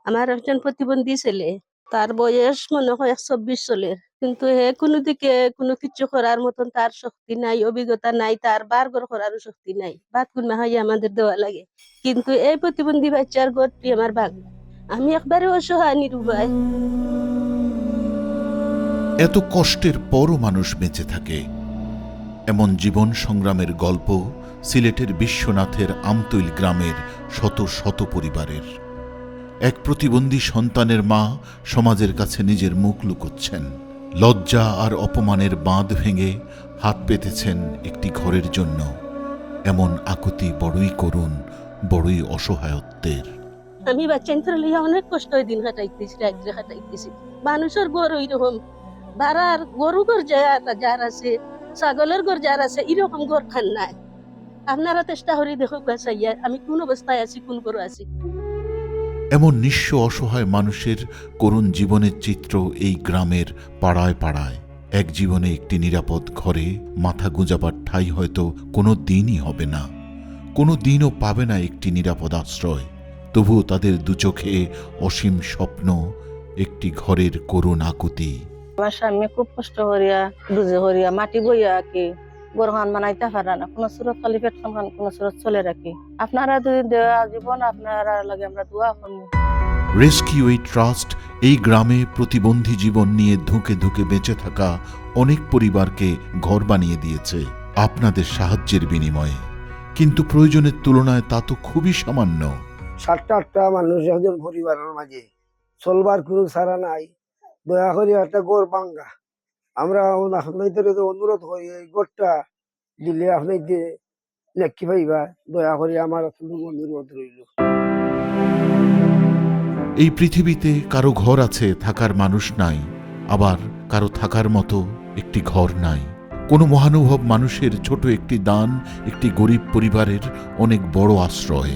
আমার একজন প্রতিবন্ধী ছেলে, তার বয়স মনে হয় 24 চলের, কিন্তু হে কোনো দিকে কোনো কিছু করার মতন তার শক্তি নাই, অভিজ্ঞতা নাই, তার বারঘর করারও শক্তি নাই। ভাত কুন্মা হইয়া আমাদের দেওয়া লাগে, কিন্তু এই প্রতিবন্ধী বাচ্চার ঘরটি আমার ভাগ্য। আমি একবারে অসহায় নিরুপায়। এত কষ্টের পরও মানুষ বেঁচে থাকে, এমন জীবন সংগ্রামের গল্প সিলেটের বিশ্বনাথের আমতৈল গ্রামের শত শত পরিবারের। এক প্রতিবন্ধী সন্তানের মা সমাজের কাছে নিজের মুখ লুকোচ্ছেন। লজ্জা আর অপমানের বাঁধ ভেঙে হাত পেতেছেন একটি ঘরের জন্য। এমন আকুতি বড়ই করুণ, বড়ই অসহায়ত্বের। আমি বাচ্চা লিয়া অনেক কষ্ট দিন কাটাইতেছি, রাত্রে কাটাইতেছি। মানুষের ঘর ওই রকম ভাড়ার, গরু ঘর যার আছে, ছাগলের ঘর যার আছে, এরকম ঘর খান নাই। আপনারা চেষ্টা করি দেখো চাইয়া আমি কোন অবস্থায় আছি, কোন ঘর আছি। এমন নিঃস্ব অসহায় মানুষের করুণ জীবনের চিত্র এই গ্রামের পাড়ায় পাড়ায়। এক জীবনে একটি নিরাপদ ঘরে মাথা গুঁজাবার ঠাঁই হয়তো কোনো দিনই হবে না, কোনো দিনও পাবে না একটি নিরাপদ আশ্রয়। তবুও তাদের দুচোখে অসীম স্বপ্ন, একটি ঘরের করুণ আকুতি। আমার স্বামী খুব কষ্ট করিয়া বুঝে করিয়া মাটি বইয়া কি গরহান বানাইতে পারে না, কোন সুরত খালি পেট খান, কোন সুরত চলে রাখি। আপনারা যদি দেওয়া জীবন আপনারা লাগে আমরা দোয়া করব। রেস্কিউ এইড ট্রাস্ট এই গ্রামে প্রতিবন্ধী জীবন নিয়ে ধুঁকে ধুঁকে বেঁচে থাকা অনেক পরিবারকে ঘর বানিয়ে দিয়েছে আপনাদের সাহায্যের বিনিময়ে। কিন্তু প্রয়োজনের তুলনায় তা তো খুবই সামান্য। 7-8টা মানুষ একজন পরিবারের মাঝে চলবার কোনো ছাড়া নাই। দয়া করে একটা গড় ভাঙ্গা, আমরা আপনাদের অনুরোধ করি এই গড়টা দিলে আপনি লেখি পাইবা। দয়া করে আমার অনুরোধ রইল। এই পৃথিবীতে কারো ঘর আছে, থাকার মানুষ নাই, আবার কারো থাকার মতো একটি ঘর নাই। কোনো মহানুভব মানুষের ছোট একটি দান একটি গরিব পরিবারের অনেক বড় আশ্রয়।